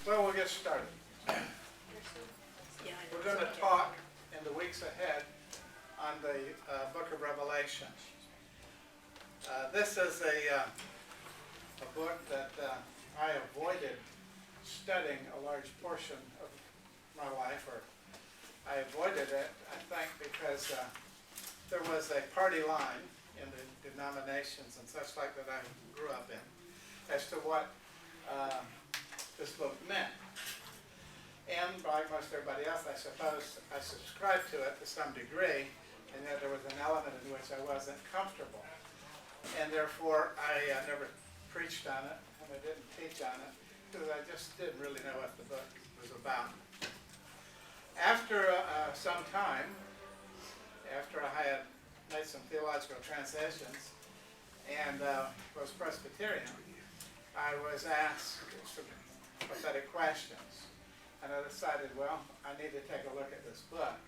Well, we'll get started. We're going to talk in the weeks ahead on the book of Revelation. This is a book that I avoided studying a large portion of my life, or I avoided it, I think, because there was a party line in the denominations and such like that I grew up in as to what this book meant. And like most everybody else, I suppose I subscribed to it to some degree, and yet there was an element in which I wasn't comfortable. And therefore, I never preached on it, and I didn't teach on it, because I just didn't really know what the book was about. After some time, after I had made some theological transitions and was Presbyterian, I was asked some prophetic questions. And I decided, well, I need to take a look at this book.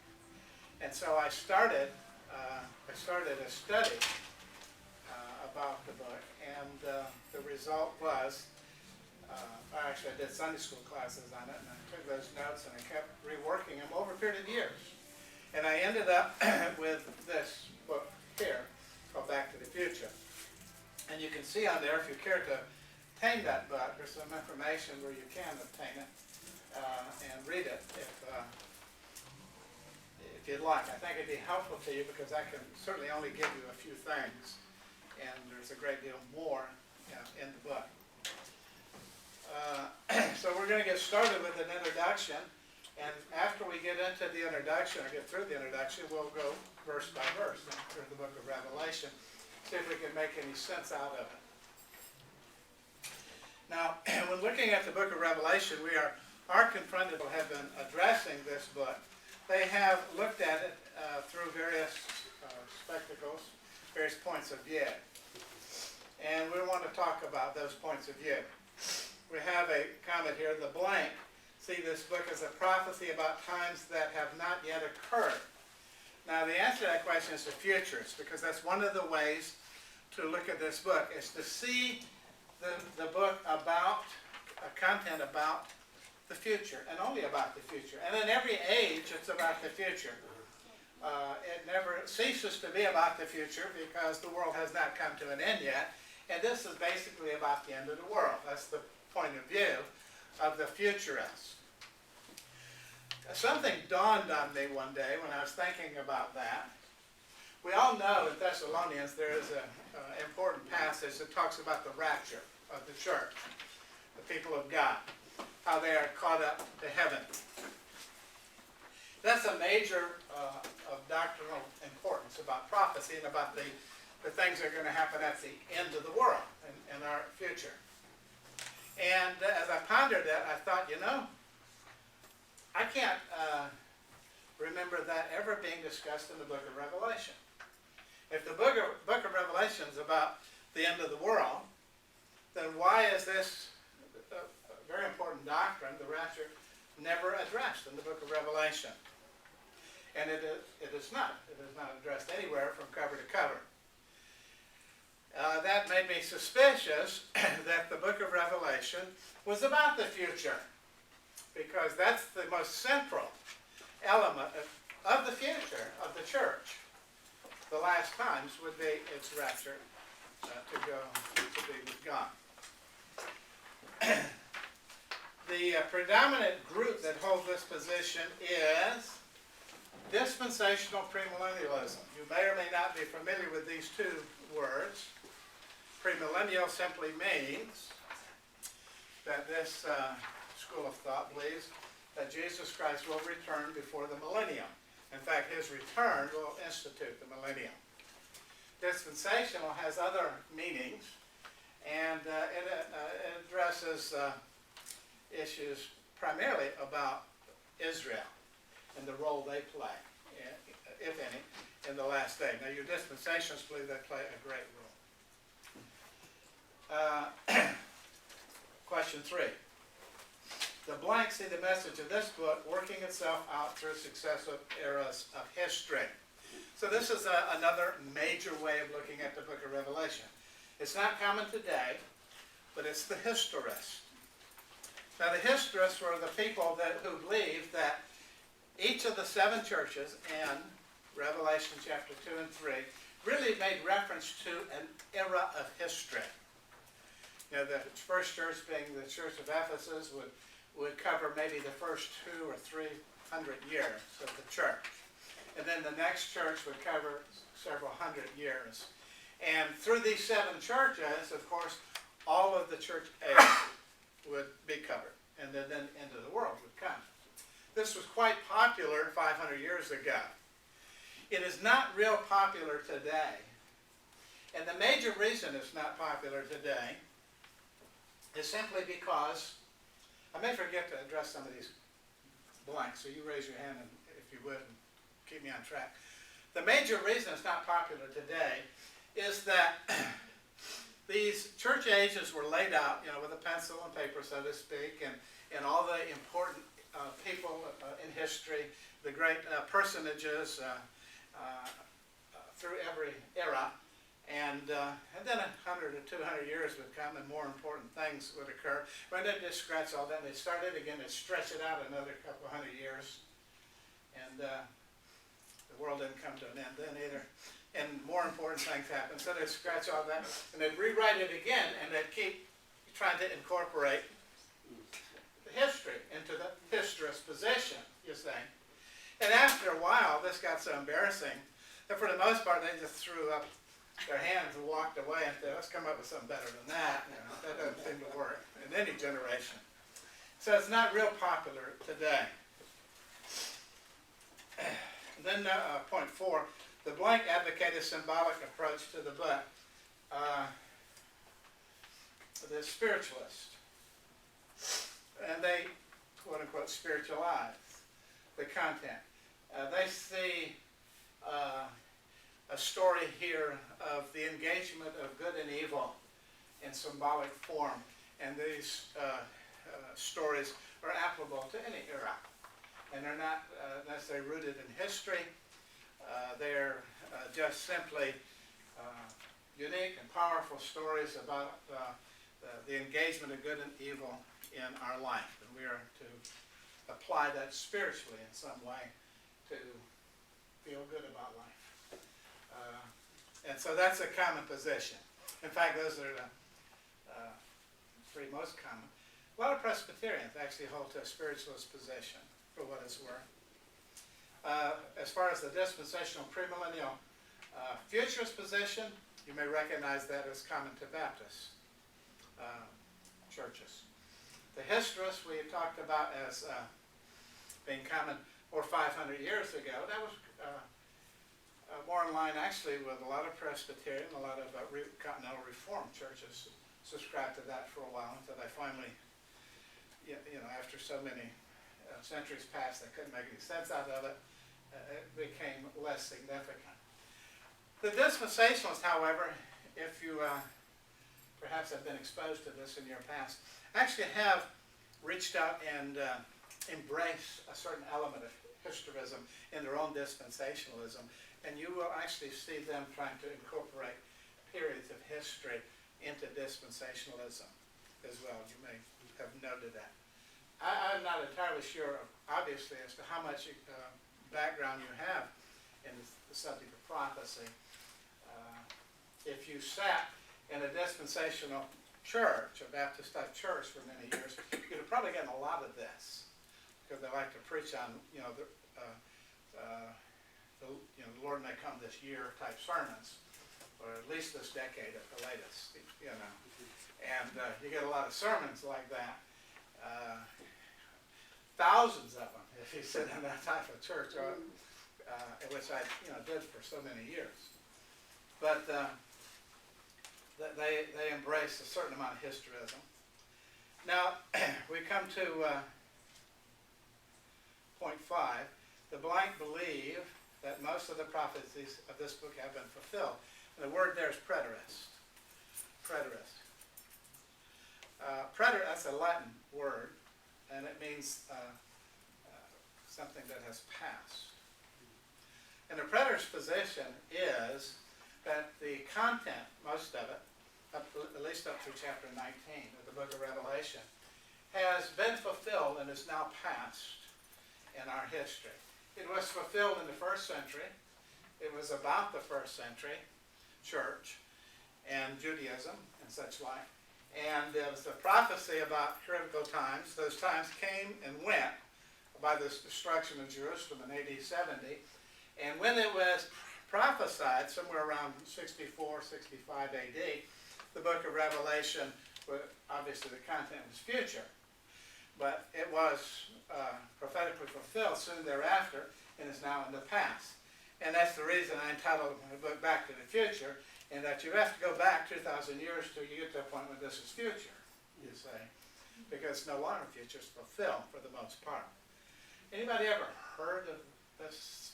And so I started a study about the book, and the result was, I did Sunday school classes on it, and I took those notes and I kept reworking them over a period of years. And I ended up with this book here, called Back to the Future. And you can see on there, if you care to obtain that book, there's some information where you can obtain it and read it if you'd like. I think it'd be helpful to you because I can certainly only give you a few things, and there's a great deal more in the book. So we're going to get started with an introduction, and after we get into the introduction, or get through the introduction, we'll go verse by verse through the book of Revelation, see if we can make any sense out of it. Now, when looking at the book of Revelation, we are confronted who have been addressing this book. They have looked at it through various spectacles, various points of view. And we want to talk about those points of view. We have a comment here, the blank. See this book as a prophecy about times that have not yet occurred. Now the answer to that question is the futurist, because that's one of the ways to look at this book, is to see the book about, content about the future, and only about the future. And in every age, it's about the future. It never ceases to be about the future because the world has not come to an end yet. And this is basically about the end of the world. That's the point of view of the futurist. Something dawned on me one day when I was thinking about that. We all know in Thessalonians there is an important passage that talks about the rapture of the church, the people of God, how they are caught up to heaven. That's a major of doctrinal importance about prophecy and about the things that are going to happen at the end of the world in our future. And as I pondered that, I thought, I can't remember that ever being discussed in the book of Revelation. If the book of Revelation is about the end of the world, then why is this very important doctrine, the rapture, never addressed in the book of Revelation? And it is not. It is not addressed anywhere from cover to cover. That made me suspicious that the book of Revelation was about the future, because that's the most central element of the future of the church. The last times would be its rapture to be with God. The predominant group that holds this position is dispensational premillennialism. You may or may not be familiar with these two words. Premillennial simply means that this school of thought believes that Jesus Christ will return before the millennium. In fact, his return will institute the millennium. Dispensational has other meanings, and it addresses issues primarily about Israel and the role they play, if any, in the last day. Now, your dispensationalists believe they play a great role. Question 3. The blank, see the message of this book working itself out through successive eras of history. So this is another major way of looking at the book of Revelation. It's not common today, but it's the historist. Now the historists were the people who believed that each of the 7 churches in Revelation chapter 2 and 3 really made reference to an era of history. You know, the first church being the church of Ephesus would cover maybe the first 200 or 300 years of the church. And then the next church would cover several hundred years. And through these 7 churches, of course, all of the church age would be covered. And then the end of the world would come. This was quite popular 500 years ago. It is not real popular today. And the major reason it's not popular today is simply because, I may forget to address some of these blanks, so you raise your hand if you would and keep me on track. The major reason it's not popular today is that these church ages were laid out, you know, with a pencil and paper, so to speak, and all the important people in history, the great personages through every era, and then 100 or 200 years would come and more important things would occur. When they just scratch all that, and they'd start it again, they'd stretch it out another couple hundred years, and the world didn't come to an end then either. And more important things happened, so they'd scratch all that, and they'd rewrite it again, and they'd keep trying to incorporate the history into the historist position, you see. And after a while, this got so embarrassing that for the most part, they just threw up their hands and walked away and said, let's come up with something better than that. You know, that doesn't seem to work in any generation. So it's not real popular today. And then point 4, the blank advocated a symbolic approach to the book. The spiritualist. And they, quote unquote, spiritualize the content. They see a story here of the engagement of good and evil in symbolic form. And these stories are applicable to any era. And they're not necessarily rooted in history. They're just simply unique and powerful stories about the engagement of good and evil in our life. And we are to apply that spiritually in some way to feel good about life. And so that's a common position. In fact, those are the 3 most common. A lot of Presbyterians actually hold to a spiritualist position, for what it's worth. As far as the dispensational premillennial futurist position, you may recognize that as common to Baptist churches. The historist we talked about as being common more 500 years ago, that was more in line actually with a lot of Presbyterian, a lot of Continental Reformed churches subscribed to that for a while until they finally, you know, after so many centuries passed, they couldn't make any sense out of it. It became less significant. The dispensationalists, however, if you perhaps have been exposed to this in your past, actually have reached out and embraced a certain element of historism in their own dispensationalism. And you will actually see them trying to incorporate periods of history into dispensationalism as well. You may have noted that. I'm not entirely sure, obviously, as to how much background you have in the subject of prophecy. If you sat in a dispensational church, a Baptist-type church for many years, you'd have probably gotten a lot of this, because they like to preach on, the Lord may come this year type sermons, or at least this decade at the latest, And you get a lot of sermons like that. Thousands of them, if you sit in that type of church, which I did for so many years. But they embrace a certain amount of historism. Now, we come to point 5. The blank believe that most of the prophecies of this book have been fulfilled. And the word there is preterist. Preterist. That's a Latin word, and it means something that has passed. And the preterist position is that the content, most of it, at least up through chapter 19 of the book of Revelation, has been fulfilled and is now past in our history. It was fulfilled in the first century. It was about the first century church and Judaism and such like. And there was a prophecy about critical times. Those times came and went by the destruction of Jerusalem in AD 70. And when it was prophesied, somewhere around 64, 65 AD, the book of Revelation, obviously the content was future, but it was prophetically fulfilled soon thereafter and is now in the past. And that's the reason I entitled my book Back to the Future, in that you have to go back 2,000 years till you get to a point when this is future, you say, because no longer future is fulfilled for the most part. Anybody ever heard of this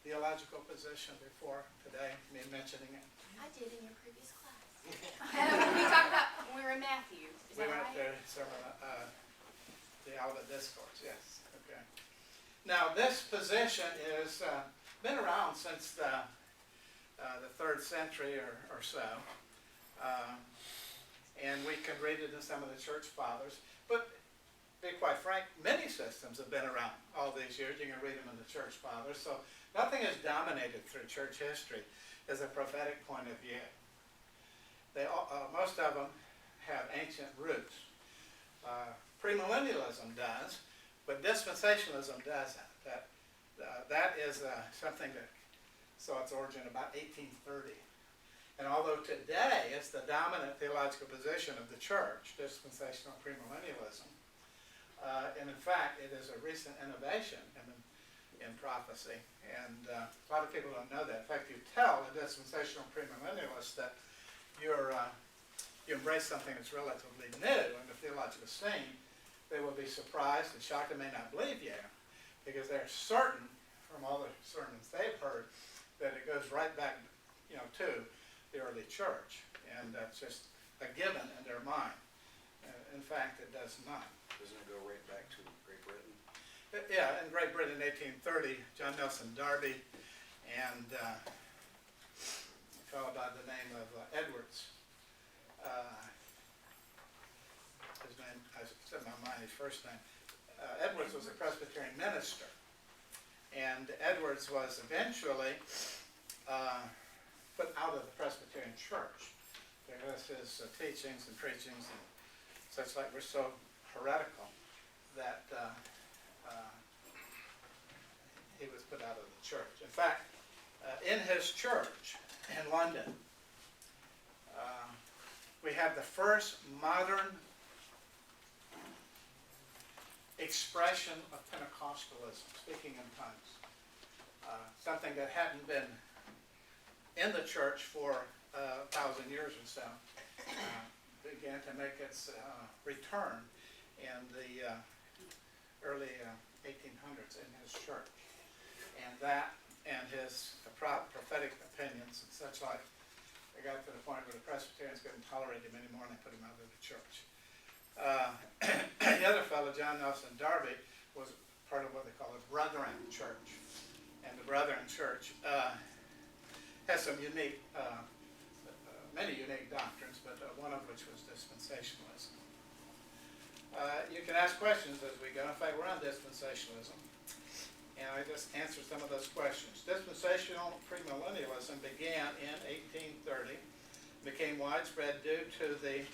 theological position before today, me mentioning it? I did in your previous class. We talked about when we were in Matthew. Is We that went right? there the Olivet Discourse, yes. Okay. Now this position is been around since the 3rd century or so, and we can read it in some of the church fathers. But to be quite frank, many systems have been around all these years. You can read them in the church fathers. So nothing has dominated through church history as a prophetic point of view. Most of them have ancient roots. Premillennialism does, but dispensationalism doesn't. That is something that saw its origin about 1830. And although today it's the dominant theological position of the church, dispensational premillennialism, and in fact it is a recent innovation in prophecy. And a lot of people don't know that. In fact, you tell a dispensational premillennialist that you embrace something that's relatively new in the theological scene, they will be surprised and shocked and may not believe you, because they're certain from all the sermons they've heard that it goes right back, to the early church, and that's just a given in their mind. In fact, it does not. Doesn't it go right back to Great Britain? Yeah, in Great Britain in 1830, John Nelson Darby and a fellow by the name of Edwards. His name, I said in my mind his first name. Edwards was a Presbyterian minister, and Edwards was eventually put out of the Presbyterian church because his teachings and preachings and such like were so heretical that he was put out of the church. In fact, in his church in London, we have the first modern expression of Pentecostalism, speaking in tongues. Something that hadn't been in the church for 1,000 years or so, began to make its return in the early 1800s in his church. And that and his prophetic opinions and such like, they got to the point where the Presbyterians couldn't tolerate him anymore and they put him out of the church. The other fellow, John Nelson Darby, was part of what they call a Brethren church. And the Brethren church has some unique, many unique doctrines, but one of which was dispensationalism. You can ask questions as we go. In fact, we're on dispensationalism. And I just answered some of those questions. Dispensational premillennialism began in 1830, became widespread due to the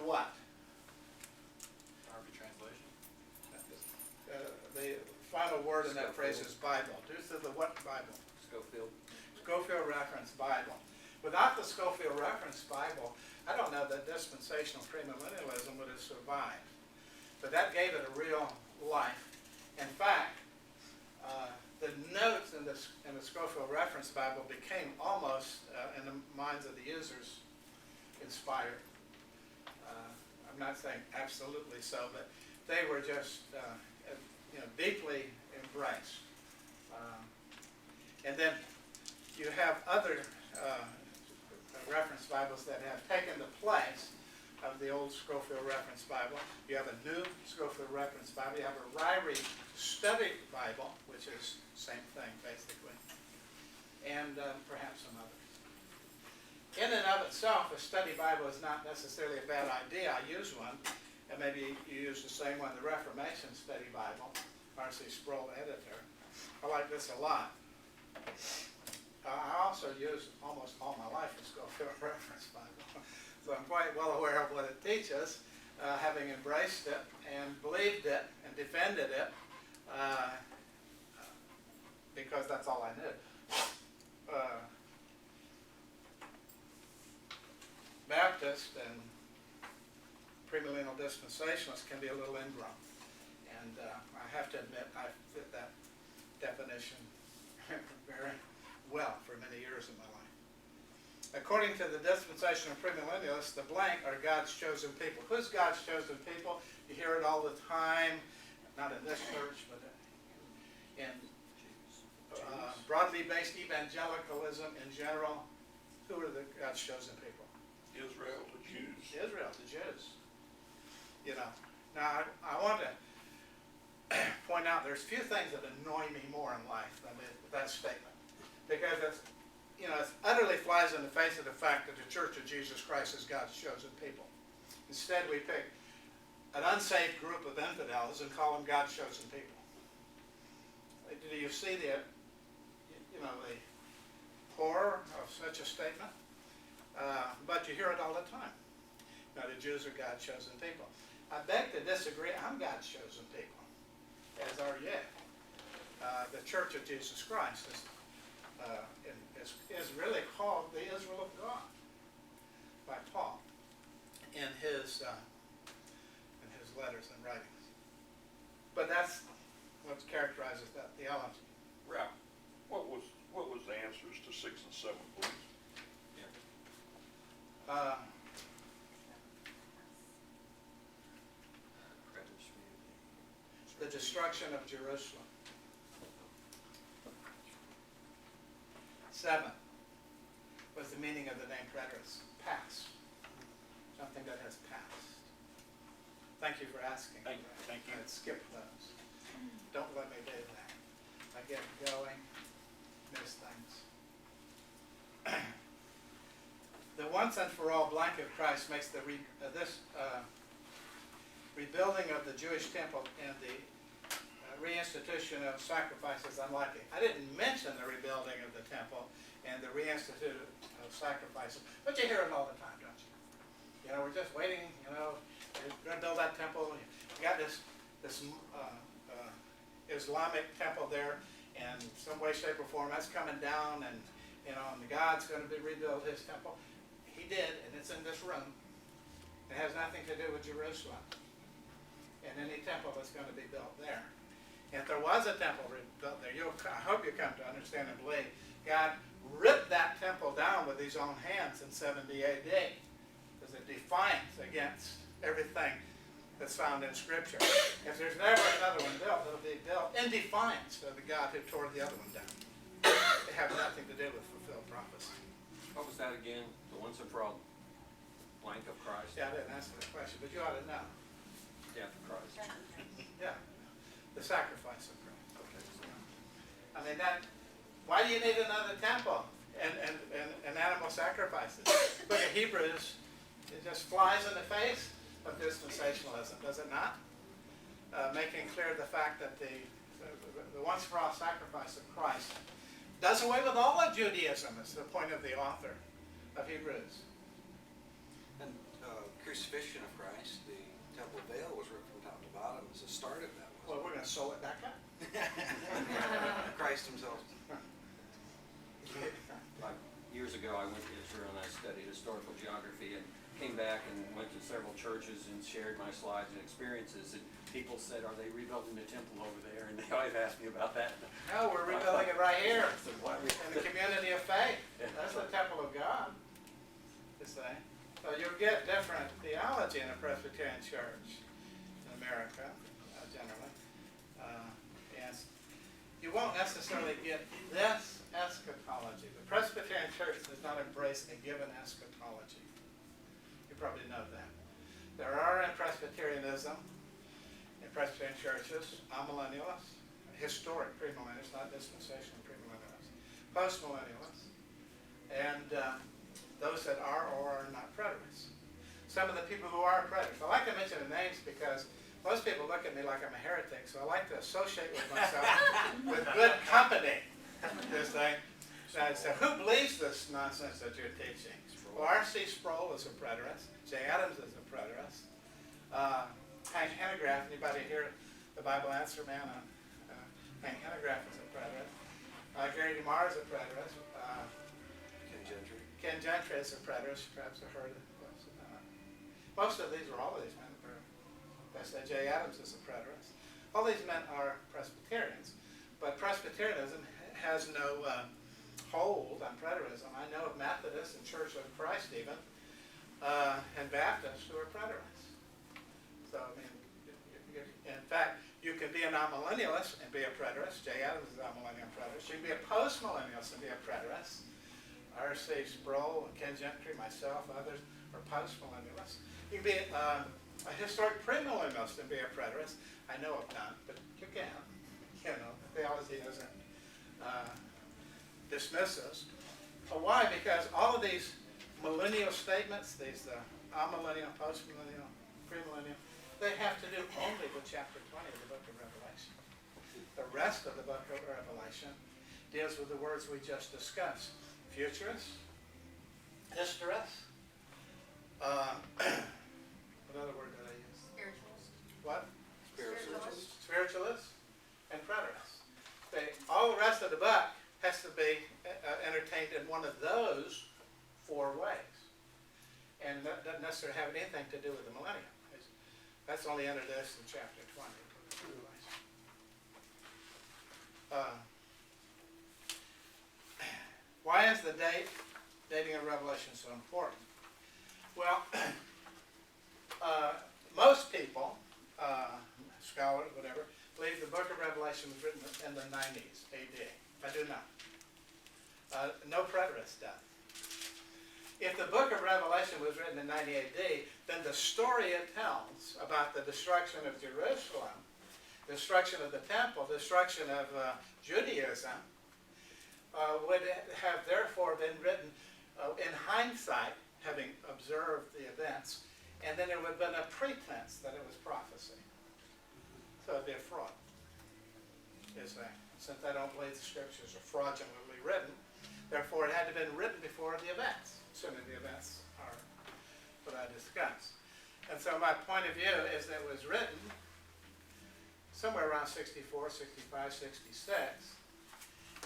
what? Darby translation. The final word in that phrase is Bible. Due to the what Bible? Schofield. Schofield Reference Bible. Without the Schofield Reference Bible, I don't know that dispensational premillennialism would have survived. But that gave it a real life. In fact, the notes in the Schofield Reference Bible became almost, in the minds of the users, inspired. I'm not saying absolutely so, but they were just deeply embraced. And then you have other reference Bibles that have taken the place of the old Schofield Reference Bible. You have a new Schofield Reference Bible. You have a Ryrie Study Bible, which is the same thing, basically. And perhaps some others. In and of itself, a study Bible is not necessarily a bad idea. I use one, and maybe you use the same one, the Reformation Study Bible, R.C. Sproul editor. I like this a lot. I also use almost all my life the Scofield Reference Bible, so I'm quite well aware of what it teaches, having embraced it and believed it and defended it, because that's all I knew. Baptist and premillennial dispensationalists can be a little ingrown, and I have to admit I fit that definition very well for many years of my life. According to the dispensation of premillennialists, the blank are God's chosen people. Who's God's chosen people? You hear it all the time, not in this church, but in broadly based evangelicalism in general. Who are the God's chosen people? Israel, the Jews. Israel, the Jews. You know, now I want to point out there's few things that annoy me more in life than that statement, because it's, you know, it utterly flies in the face of the fact that the Church of Jesus Christ is God's chosen people. Instead, we pick an unsaved group of infidels and call them God's chosen people. Do you see the, you know, the horror of such a statement? But you hear it all the time. Now, the Jews are God's chosen people. I beg to disagree. I'm God's chosen people, as are you. The Church of Jesus Christ is really called the Israel of God by Paul in his letters and writings. But that's what characterizes that theology. Ralph, what was the answers to 6 and 7, please? The destruction of Jerusalem. 7 was the meaning of the name Preterist. Past. Something that has passed. Thank you for asking. Thank you. I'd skip those. Don't let me do that. I get going, miss things. The once and for all blank of Christ makes the rebuilding of the Jewish temple and the reinstitution of sacrifices unlikely. I didn't mention the rebuilding of the temple and the reinstitution of sacrifices, but you hear it all the time, don't you? You know, we're just waiting, you know, we're going to build that temple. You got this Islamic temple there, and some way, shape, or form that's coming down, and you know, and God's going to rebuild his temple. He did, and it's in this room. It has nothing to do with Jerusalem and any temple that's going to be built there. If there was a temple built there, I hope you come to understand and believe God ripped that temple down with his own hands in 70 AD as a defiance against everything that's found in Scripture. If there's never another one built, it'll be built in defiance of the God who tore the other one down. They have nothing to do with fulfilled prophecy. What was that again? The once and for all blank of Christ? Yeah, I didn't answer the question, but you ought to know. Death of Christ. Yeah, the sacrifice of Christ. Okay. I mean, why do you need another temple and animal sacrifices? Look at Hebrews, it just flies in the face of dispensationalism, does it not? Making clear the fact that the once for all sacrifice of Christ does away with all of Judaism, is the point of the author of Hebrews. And crucifixion of Christ, the temple veil was ripped from top to bottom as a start of that. Well, we're going to sew it back up. Christ himself. Like years ago, I went to Israel and I studied historical geography and came back and went to several churches and shared my slides and experiences. And people said, "Are they rebuilding the temple over there?" And they always asked me about that. No, we're rebuilding it right here I said, "What?" in the community of faith. That's the temple of God, you say. So you'll get different theology in a Presbyterian church in America, generally. Yes. You won't necessarily get this eschatology. The Presbyterian church does not embrace a given eschatology. You probably know that. There are in Presbyterianism, in Presbyterian churches, amillennialists, historic premillennialists, not dispensational premillennialists, postmillennialists, and those that are or are not preterists. some of the people who are preterists. I like to mention the names because most people look at me like I'm a heretic, so I like to associate with myself with good company. This thing. So who believes this nonsense that you're teaching? Well, R.C. Sproul is a preterist. J. Adams is a preterist. Hank Hanegraaff, anybody here, the Bible Answer Man? Hank Hanegraaff is a preterist. Gary DeMar is a preterist. Ken Gentry is a preterist. Perhaps I've heard of most of them. Most of these, or all of these men, J. Adams is a preterist. All these men are Presbyterians, but Presbyterianism has no hold on preterism. I know of Methodists and Church of Christ even, and Baptists who are preterists. So, I mean, in fact, you can be a non-millennialist and be a preterist. J. Adams is a non-millennial preterist. You can be a post-millennialist and be a preterist. R.C. Sproul, Ken Gentry, myself, others are post-millennialists. You can be a historic premillennialist and be a preterist. I know of none, but you can. You know, theology doesn't dismiss us. Why? Because all of these millennial statements, these amillennial, postmillennial, premillennial, they have to do only with chapter 20 of the book of Revelation. The rest of the book of Revelation deals with the words we just discussed. Futurist, historist, what other word did I use? Spiritualist. What? Spiritualist. Spiritualist and preterist. All the rest of the book has to be entertained in one of those four ways. And that doesn't necessarily have anything to do with the millennium. That's only introduced in chapter 20. Why is the dating of Revelation so important? Well, most people, scholars, whatever, believe the book of Revelation was written in the 90s AD. I do not. No preterist does. If the book of Revelation was written in 90 AD, then the story it tells about the destruction of Jerusalem, destruction of the temple, destruction of Judaism, would have therefore been written in hindsight, having observed the events, and then there would have been a pretense that it was prophecy. So it would be a fraud. Since I don't believe the scriptures are fraudulently written, therefore it had to have been written before the events, assuming the events are what I discussed. And so my point of view is that it was written somewhere around 64, 65, 66,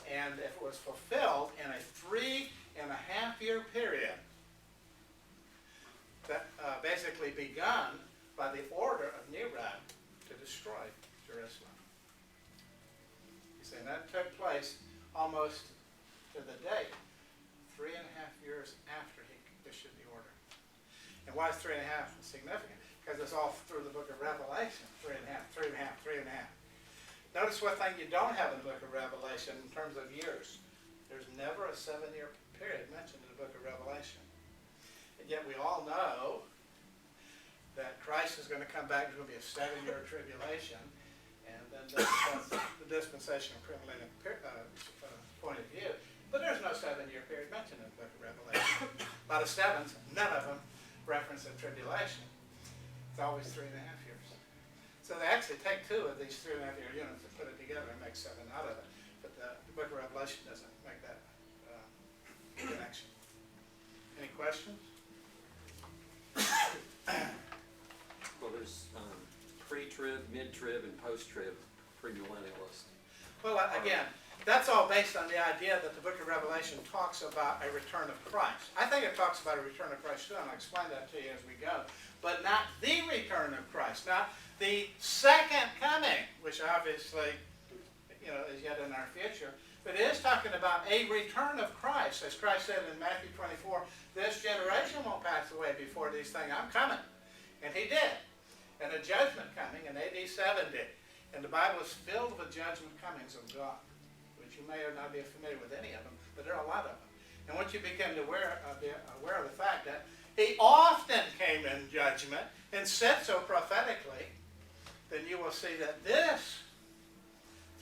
and if it was fulfilled in a 3.5-year period, that basically begun by the order of Nero to destroy Jerusalem. You see, and that took place almost to the date, 3.5 years after he issued the order. And why is 3.5 significant? Because it's all through the book of Revelation, 3.5. Notice one thing you don't have in the book of Revelation in terms of years. There's never a 7-year period mentioned in the book of Revelation. And yet we all know that Christ is going to come back. There's going to be a 7-year tribulation. And then that's the dispensation of premillennial point of view. But there's no 7-year period mentioned in the book of Revelation. A lot of sevens, none of them reference the tribulation. It's always 3.5 years. So they actually take two of these 3.5-year units and put it together and make 7 out of it. But the book of Revelation doesn't make that connection. Any questions? Well, there's pre-trib, mid-trib, and post-trib premillennialist. Well, again, that's all based on the idea that the book of Revelation talks about a return of Christ. I think it talks about a return of Christ too, and I'll explain that to you as we go. But not the return of Christ, not the second coming, which obviously, is yet in our future. But it is talking about a return of Christ. As Christ said in Matthew 24, this generation won't pass away before these things. I'm coming. And he did. And a judgment coming in AD 70. And the Bible is filled with judgment comings of God, which you may or not be familiar with any of them, but there are a lot of them. And once you become aware of the fact that he often came in judgment and said so prophetically, then you will see that this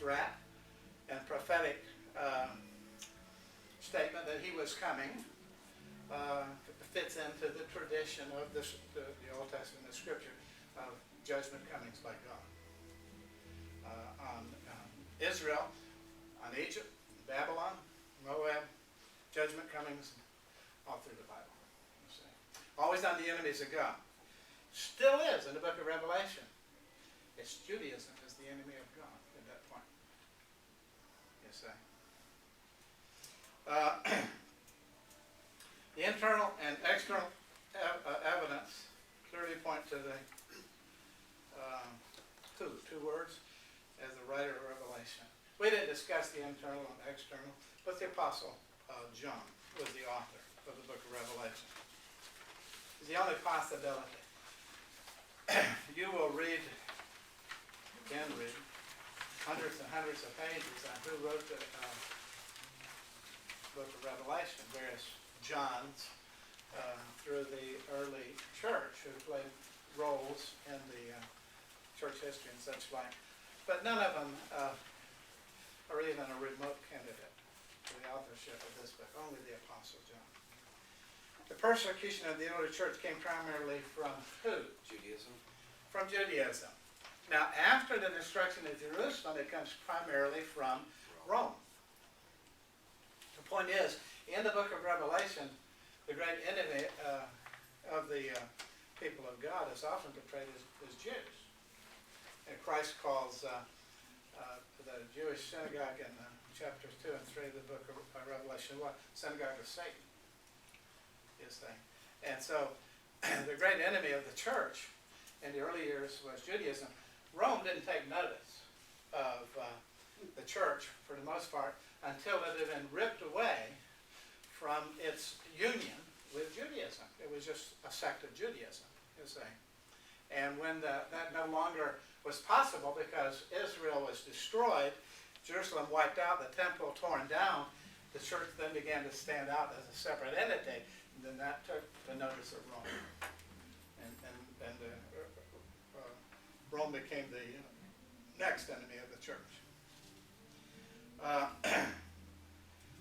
threat and prophetic statement that he was coming fits into the tradition of the Old Testament, the Scripture, of judgment comings by God. On Israel, on Egypt, Babylon, Moab, judgment comings all through the Bible. You see. Always on the enemies of God. Still is in the book of Revelation. It's Judaism is the enemy of God at that point. You see. The internal and external evidence clearly point to the two words as the writer of Revelation. We didn't discuss the internal and external, but the Apostle John was the author of the book of Revelation. It's the only possibility. You will read, again read, hundreds and hundreds of pages on who wrote the book of Revelation, various Johns through the early church who played roles in the church history and such like. But none of them are even a remote candidate for the authorship of this book, only the Apostle John. The persecution of the early church came primarily from who? Judaism. From Judaism. Now, after the destruction of Jerusalem, it comes primarily from Rome. The point is, in the book of Revelation, the great enemy of the people of God is often portrayed as Jews. And Christ calls the Jewish synagogue in chapters 2 and 3 of the book of Revelation what? Synagogue of Satan. You see. And so the great enemy of the church in the early years was Judaism. Rome didn't take notice of the church for the most part until it had been ripped away from its union with Judaism. It was just a sect of Judaism, you see. And when that no longer was possible because Israel was destroyed, Jerusalem wiped out, the temple torn down, the church then began to stand out as a separate entity. And then that took the notice of Rome. And Rome became the next enemy of the church.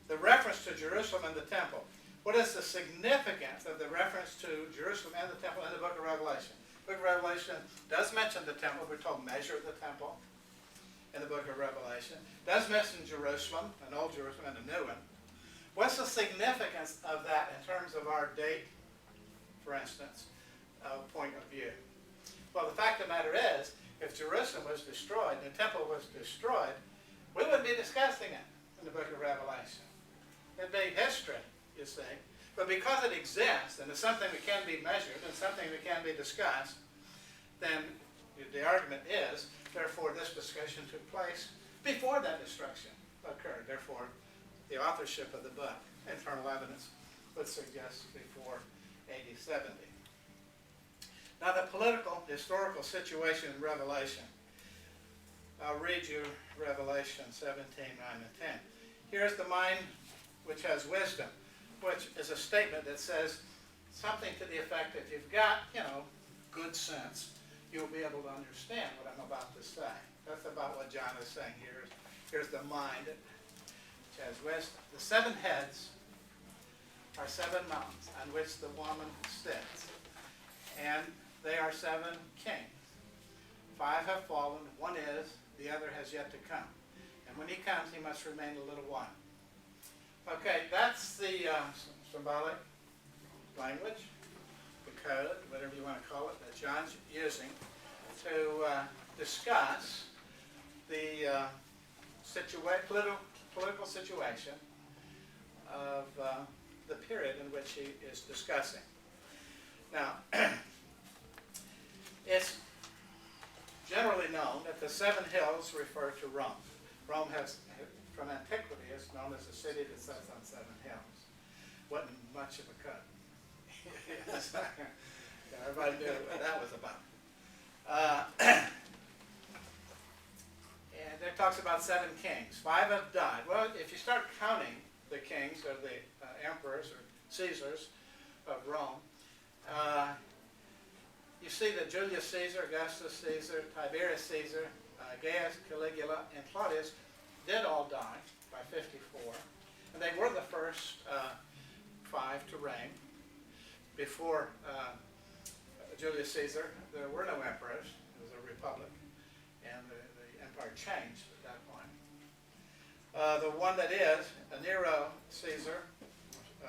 The reference to Jerusalem and the temple. What is the significance of the reference to Jerusalem and the temple in the book of Revelation? The book of Revelation does mention the temple. We're told measure the temple in the book of Revelation. Does mention Jerusalem, an old Jerusalem and a new one. What's the significance of that in terms of our date, for instance, point of view? Well, the fact of the matter is, if Jerusalem was destroyed, the temple was destroyed, we wouldn't be discussing it in the book of Revelation. It'd be history, you see. But because it exists, and it's something that can be measured, and something that can be discussed, then the argument is, therefore, this discussion took place before that destruction occurred. Therefore, the authorship of the book, internal evidence, would suggest before AD 70. Now, the political, historical situation in Revelation. I'll read you Revelation 17, 9, and 10. Here's the mind which has wisdom, which is a statement that says something to the effect that if you've got, good sense, you'll be able to understand what I'm about to say. That's about what John is saying here. Here's the mind which has wisdom. The 7 heads are 7 mountains on which the woman sits, and they are 7 kings. 5 have fallen, 1 is, the other has yet to come. And when he comes, he must remain a little while. Okay, that's the symbolic language, the code, whatever you want to call it, that John's using to discuss the political situation of the period in which he is discussing. Now, it's generally known that the 7 hills refer to Rome. Rome has, from antiquity, is known as a city that sits on 7 hills. Wasn't much of a cut. Everybody knew what that was about. And it talks about 7 kings. 5 have died. Well, if you start counting the kings or the emperors or Caesars of Rome, you see that Julius Caesar, Augustus Caesar, Tiberius Caesar, Gaius, Caligula, and Claudius did all die by 54. And they were the first 5 to reign. before Julius Caesar, there were no emperors. It was a republic, and the empire changed at that point. The one that is, Nero Caesar,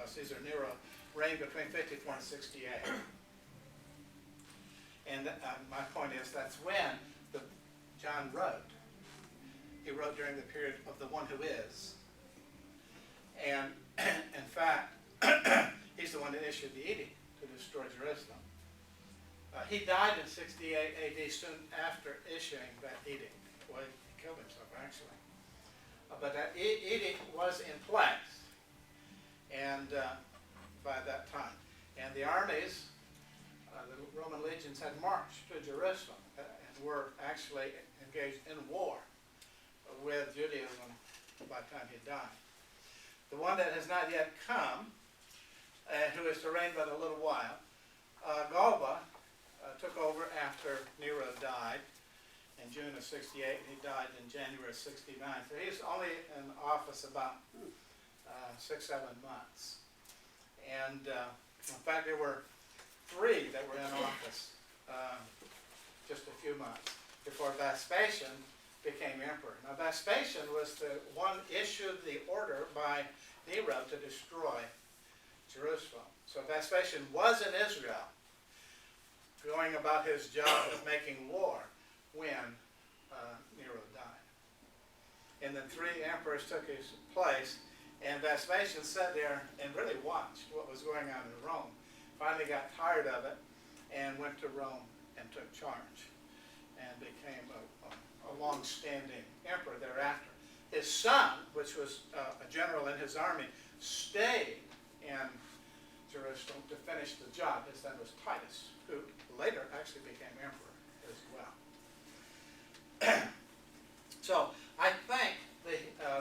Caesar Nero, reigned between 54 and 68. And my point is, that's when John wrote. He wrote during the period of the one who is. And in fact, he's the one that issued the edict to destroy Jerusalem. He died in 68 AD, soon after issuing that edict. Well, he killed himself, actually. But that edict was in place, and by that time. And the armies, the Roman legions, had marched to Jerusalem and were actually engaged in war with Judaism by the time he died. The one that has not yet come, who is to reign but a little while, Galba, took over after Nero died in June of 68, and he died in January of 69. So he's only in office about 6-7 months. And in fact, there were 3 that were in office just a few months before Vespasian became emperor. Now, Vespasian was the one issued the order by Nero to destroy Jerusalem. So Vespasian was in Israel, going about his job of making war when Nero died. And then 3 emperors took his place, and Vespasian sat there and really watched what was going on in Rome. Finally got tired of it and went to Rome and took charge and became a long-standing emperor thereafter. His son, which was a general in his army, stayed in Jerusalem to finish the job. His son was Titus, who later actually became emperor as well. So I think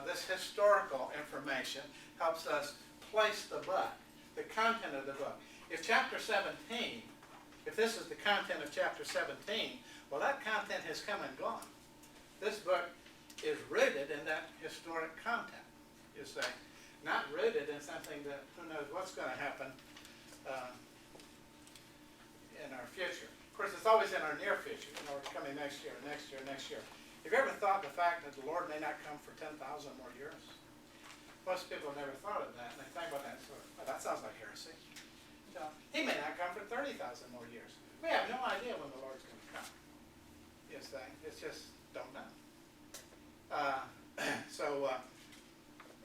this historical information helps us place the book, the content of the book. If chapter 17, if this is the content of chapter 17, well, that content has come and gone. This book is rooted in that historic content, you say, not rooted in something that who knows what's going to happen in our future. Of course, it's always in our near future. You know, it's coming next year, next year, next year. Have you ever thought the fact that the Lord may not come for 10,000 more years? Most people have never thought of that, and they think about that, so, well, that sounds like heresy. No, he may not come for 30,000 more years. We have no idea when the Lord's going to come. You say, it's just don't know.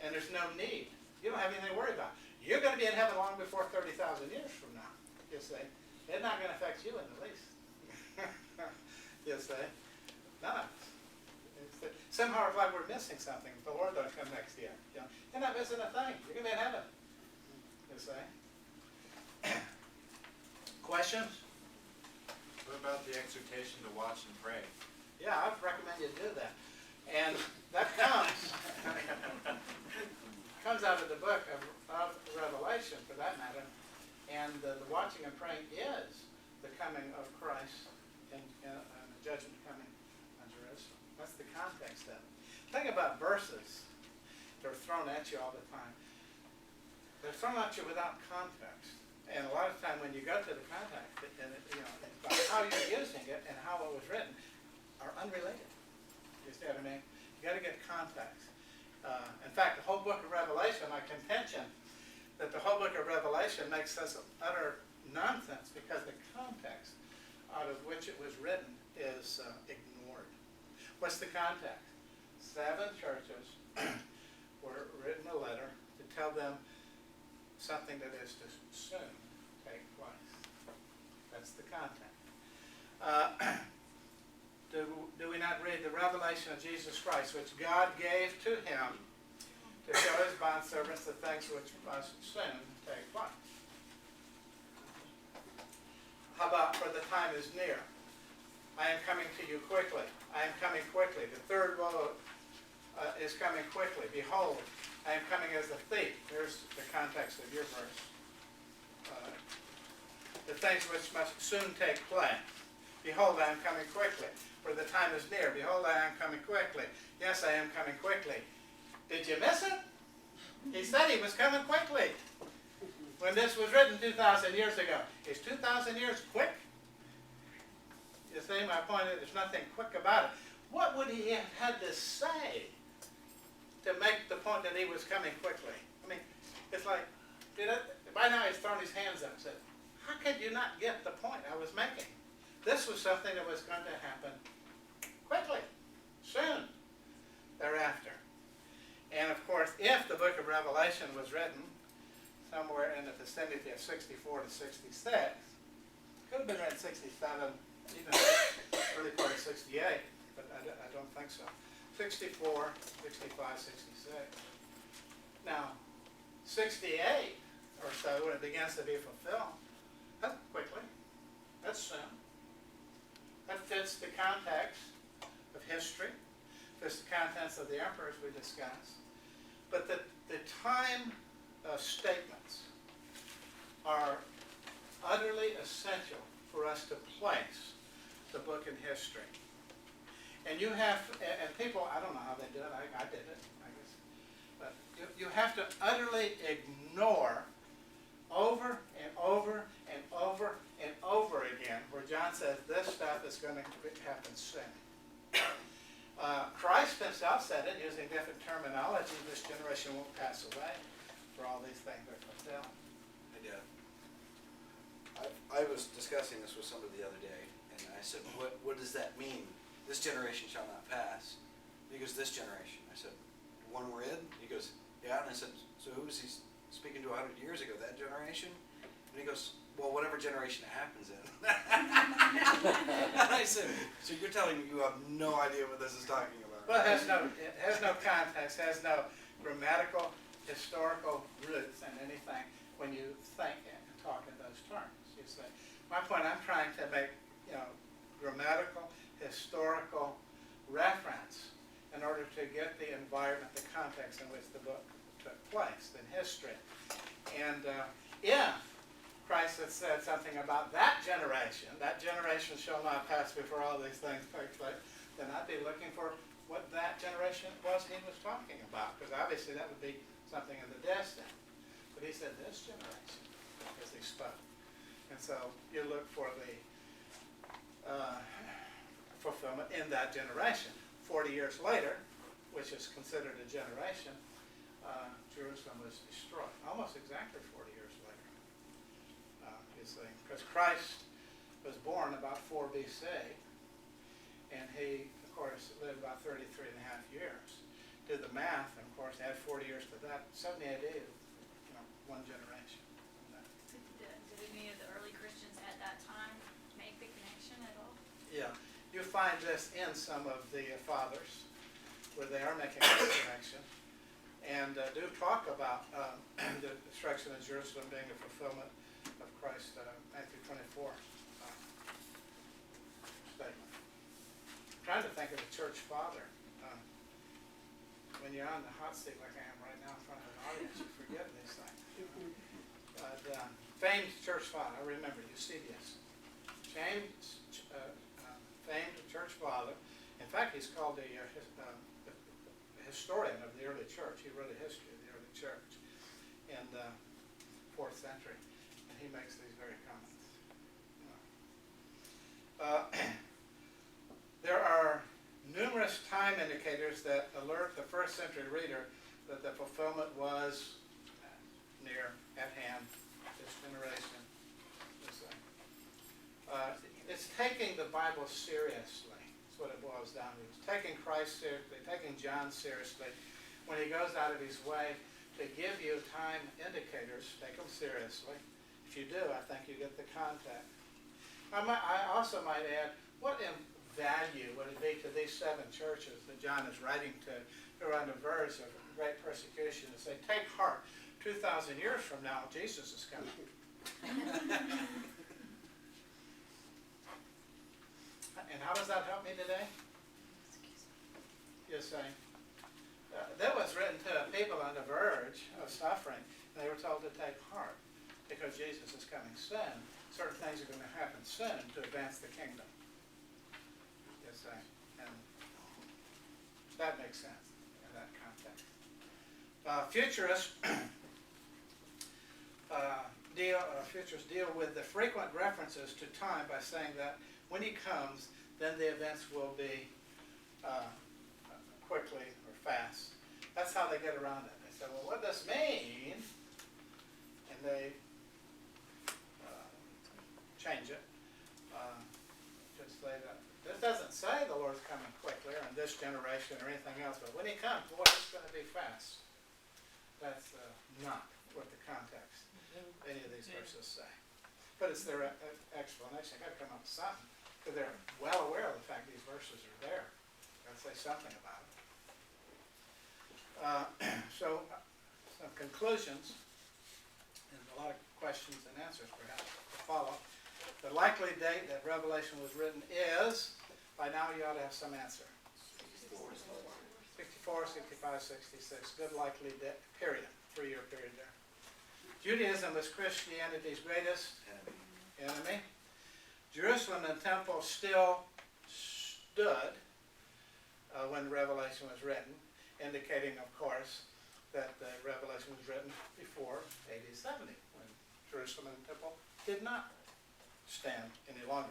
And there's no need. You don't have anything to worry about. You're going to be in heaven long before 30,000 years from now. You see, it's not going to affect you in the least. You see, none of us. Somehow it's like we're missing something. The Lord don't come next year. You know, you're not missing a thing. You're going to be in heaven. You see. Questions? What about the exhortation to watch and pray? Yeah, I'd recommend you do that. And that comes out of the book of Revelation, for that matter. And the watching and praying is the coming of Christ and the judgment coming on Jerusalem. That's the context of it. Think about verses that are thrown at you all the time. They're thrown at you without context. And a lot of time when you go to the context, and about how you're using it and how it was written are unrelated. You see what I mean? You got to get context. In fact, the whole book of Revelation, my contention that the whole book of Revelation makes this utter nonsense because the context out of which it was written is ignored. What's the context? 7 churches were written a letter to tell them something that is to soon take place. That's the content. Do we not read the revelation of Jesus Christ, which God gave to him to show his bondservants the things which must soon take place? How about for the time is near? I am coming to you quickly. I am coming quickly. The third woe is coming quickly. Behold, I am coming as a thief. There's the context of your verse. The things which must soon take place. Behold, I am coming quickly. For the time is near. Behold, I am coming quickly. Yes, I am coming quickly. Did you miss it? He said he was coming quickly. when this was written 2,000 years ago. Is 2,000 years quick? You see, my point is there's nothing quick about it. What would he have had to say to make the point that he was coming quickly? I mean, it's like, by now he's thrown his hands up and said, how could you not get the point I was making? This was something that was going to happen quickly, soon, thereafter. And of course, if the book of Revelation was written somewhere in the vicinity of 64 to 66, could have been written 67, even early part of 68, but I don't think so. 64, 65, 66. Now, 68 or so, when it begins to be fulfilled, that's quickly, that's soon. That fits the context of history, fits the contents of the emperors we discussed. But the time statements are utterly essential for us to place the book in history. And you have, and people, I don't know how they do it, I did it, I guess. But you have to utterly ignore over and over and over and over again where John says this stuff is going to happen soon. Christ himself said it using different terminology. This generation won't pass away for all these things are fulfilled. I was discussing this with somebody the other day, and I said, what does that mean? This generation shall not pass. He goes, this generation. I said, the one we're in? He goes, yeah. And I said, so who was he speaking to 100 years ago, that generation? And he goes, well, whatever generation it happens in. And I said, so you're telling me you have no idea what this is talking about? Well, it has no context, has no grammatical, historical roots in anything when you think and talk in those terms. You say, my point, I'm trying to make, grammatical, historical reference in order to get the environment, the context in which the book took place in history. And if Christ had said something about that generation shall not pass before all these things take place, then I'd be looking for what that generation was he was talking about, because obviously that would be something in the distant. But he said this generation as he spoke. And so you look for the fulfillment in that generation. 40 years later, which is considered a generation, Jerusalem was destroyed. Almost exactly 40 years later. Because Christ was born about 4 BC, and he, of course, lived about 33 and a half years. Do the math, and of course, add 40 years to that. 70 AD is, one generation. Did any of the early Christians at that time make the connection at all? Yeah, you find this in some of the fathers, where they are making this connection, and do talk about the destruction of Jerusalem being the fulfillment of Christ's Matthew 24 statement. I'm trying to think of a church father. When you're on the hot seat like I am right now in front of an audience, you forget these things. But famed church father, I remember Eusebius. Famed church father. In fact, he's called the historian of the early church. He wrote a history of the early church in the 4th century, and he makes these very comments. There are numerous time indicators that alert the first century reader that the fulfillment was near, at hand, this generation. It's taking the Bible seriously. That's what it boils down to. It's taking Christ seriously, taking John seriously. When he goes out of his way to give you time indicators, take them seriously. If you do, I think you get the context. I also might add, what value would it be to these 7 churches that John is writing to, who are on the verge of great persecution, to say, take heart, 2,000 years from now, Jesus is coming. And how does that help me today? You're saying, that was written to people on the verge of suffering, and they were told to take heart, because Jesus is coming soon. Certain things are going to happen soon to advance the kingdom. Yes, and that makes sense in that context. Futurists futures deal with the frequent references to time by saying that when he comes, then the events will be quickly or fast. That's how they get around it. They say, well, what does this mean? And they change it. Just say that this doesn't say the Lord's coming quickly or in this generation or anything else, but when he comes, boy, it's going to be fast. That's not what the context of any of these verses say. But it's their explanation. I've got to come up with something, because they're well aware of the fact these verses are there. Got to say something about it. So, some conclusions, and a lot of questions and answers perhaps to follow. The likely date that Revelation was written is, by now you ought to have some answer. 64, 65, 66. Good likely period, 3-year period there. Judaism was Christianity's greatest enemy. Jerusalem and temple still stood when the Revelation was written, indicating, of course, that the Revelation was written before AD 70, when Jerusalem and temple did not stand any longer.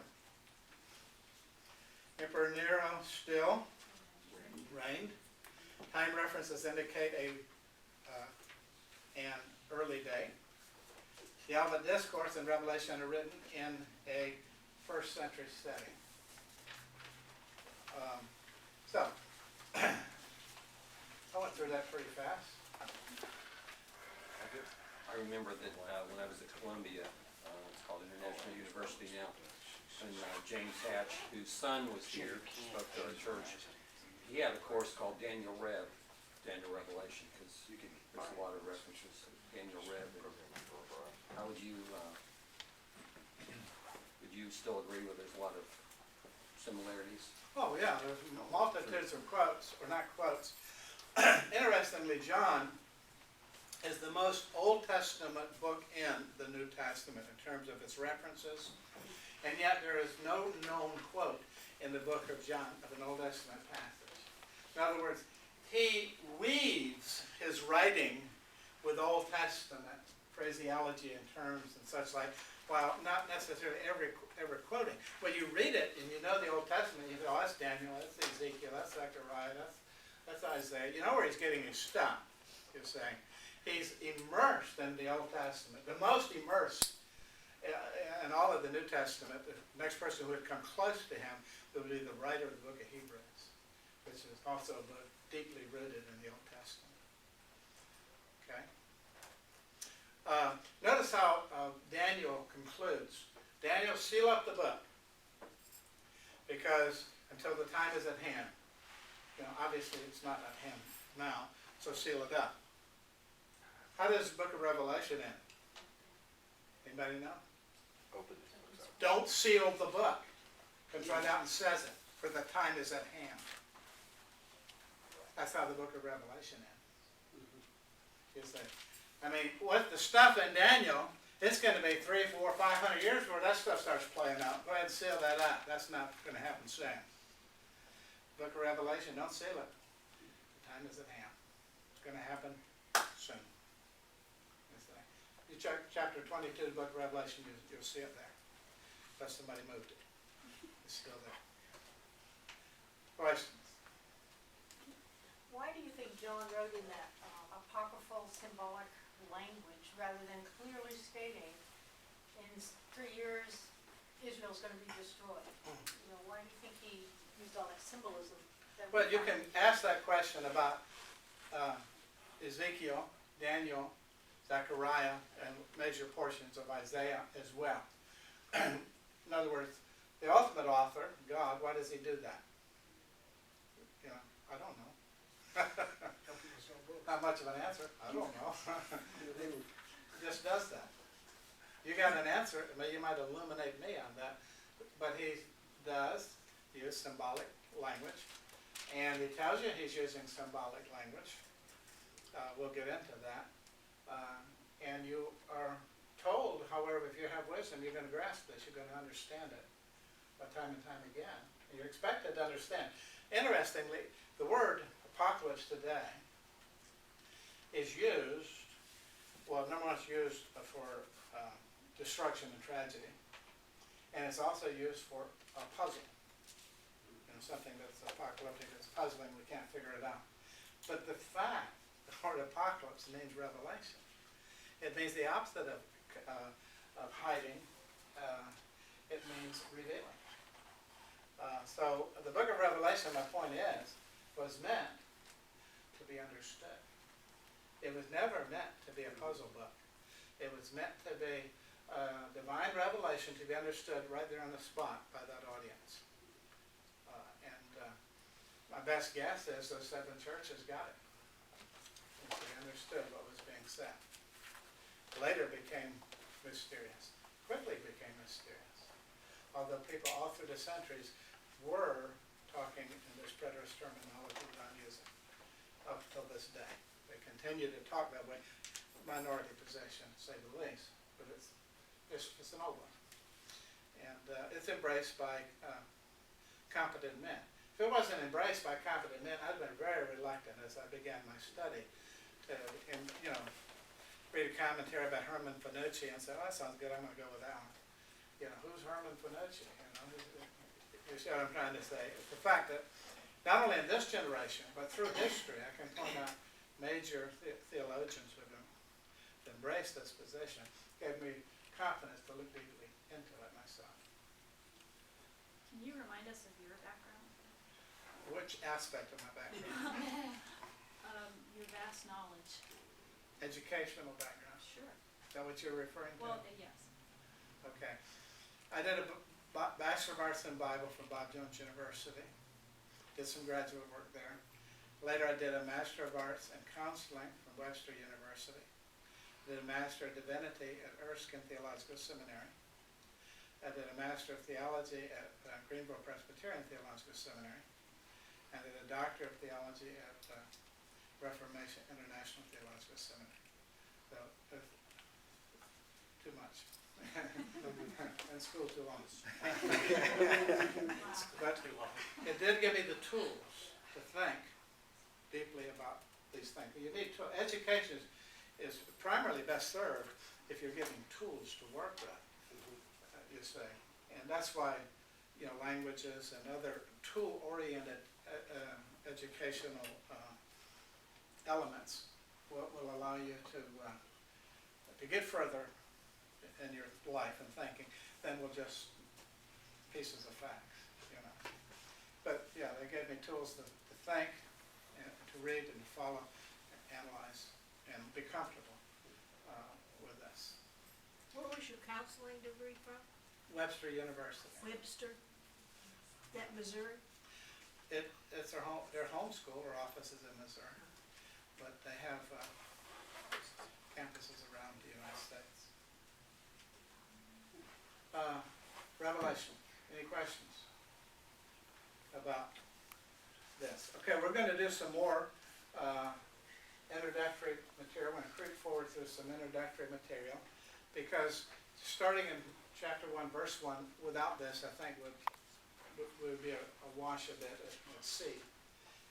Emperor Nero still reigned. Time references indicate an early date. The Olivet Discourse and Revelation are written in a first century setting. I went through that pretty fast. I remember that when I was at Columbia, it's called International University now, and James Hatch, whose son was here, spoke to our church. He had a course called Daniel Revelation, because there's a lot of references to Daniel Rev. How would you still agree with there's a lot of similarities? Oh yeah, there's multitudes of quotes, or not quotes. Interestingly, John is the most Old Testament book in the New Testament in terms of its references, and yet there is no known quote in the book of John of an Old Testament passage. In other words, he weaves his writing with Old Testament phraseology and terms and such like, while not necessarily ever quoting. When you read it and you know the Old Testament, you go, oh, that's Daniel, that's Ezekiel, that's Zechariah, that's Isaiah. You know where he's getting his stuff, you're saying. He's immersed in the Old Testament, the most immersed in all of the New Testament. The next person who would come close to him would be the writer of the book of Hebrews, which is also a book deeply rooted in the Old Testament. Okay? Notice how Daniel concludes. Daniel, seal up the book, because until the time is at hand. Obviously it's not at hand now, so seal it up. How does the book of Revelation end? Anybody know? Open. Don't seal the book. Comes right out and says it, for the time is at hand. That's how the book of Revelation ends. You see. I mean, with the stuff in Daniel, it's going to be 300, 400, 500 years before that stuff starts playing out. Go ahead and seal that up. That's not going to happen soon. Book of Revelation, don't seal it. The time is at hand. It's going to happen soon. You check chapter 22 of the book of Revelation, you'll see it there. Unless somebody moved it. It's still there. Questions? Why do you think John wrote in that apocryphal symbolic language rather than clearly stating in 3 years Israel's going to be destroyed? Why do you think he used all that symbolism? Well, you can ask that question about Ezekiel, Daniel, Zechariah, and major portions of Isaiah as well. In other words, the ultimate author, God, why does he do that? I don't know. Not much of an answer. I don't know. He just does that. You got an answer, you might illuminate me on that, but he does use symbolic language, and he tells you he's using symbolic language. We'll get into that. And you are told, however, if you have wisdom, you're going to grasp this, you're going to understand it by time and time again. You're expected to understand. Interestingly, the word apocalypse today is used, well, number one, it's used for destruction and tragedy. And it's also used for a puzzle. Something that's apocalyptic, that's puzzling, we can't figure it out. But the fact, the word apocalypse means revelation. It means the opposite of hiding. It means revealing. So the book of Revelation, my point is, was meant to be understood. It was never meant to be a puzzle book. It was meant to be divine revelation to be understood right there on the spot by that audience. My best guess is those 7 churches got it. And they understood what was being said. Later became mysterious. Quickly became mysterious. Although people all through the centuries were talking in this preterist terminology that I'm using up till this day. They continue to talk that way. Minority position, to say the least. But it's an old one. And it's embraced by competent men. If it wasn't embraced by competent men, I'd been very reluctant as I began my study to, read a commentary about Herman Fanucci and say, oh, that sounds good, I'm going to go with that one. Who's Herman Fanucci? You see what I'm trying to say? It's the fact that not only in this generation, but through history, I can point out major theologians who have embraced this position, gave me confidence to look deeply into it myself. Can you remind us of your background? Which aspect of my background? Your vast knowledge. Educational background. Sure. Is that what you're referring to? Well, yes. Okay. I did a Bachelor of Arts in Bible from Bob Jones University. Did some graduate work there. Later I did a Master of Arts in Counseling from Webster University. Did a Master of Divinity at Erskine Theological Seminary. I did a Master of Theology at Greenville Presbyterian Theological Seminary. And did a Doctor of Theology at Reformation International Theological Seminary. So, too much. And school too long. But it did give me the tools to think deeply about these things. You need to, education is primarily best served if you're given tools to work with, you say. And that's why, languages and other tool-oriented educational elements will allow you to get further in your life and thinking than will just pieces of facts, But yeah, they gave me tools to think, and to read and to follow, and analyze, and be comfortable with this. Where was your counseling degree from? Webster University. Webster? That Missouri? It's their home school. Their office is in Missouri, but they have campuses around the United States. Revelation. Any questions about this? Okay, we're going to do some more introductory material. I'm going to creep forward through some introductory material because starting in chapter 1, verse 1, without this, I think would be a wash a bit at sea.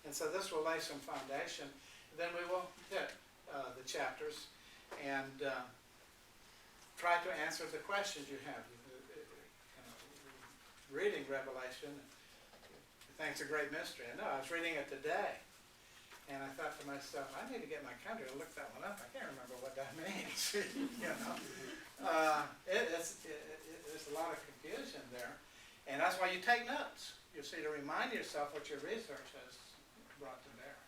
And so this will lay some foundation. Then we will hit the chapters and try to answer the questions you have. Reading Revelation, you think it's a great mystery. I know, I was reading it today, and I thought to myself, I need to get my computer to look that one up. I can't remember what that means. There's a lot of confusion there, and that's why you take notes. You see, to remind yourself what your research has brought to bear.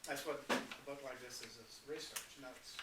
That's what a book like this is research, notes.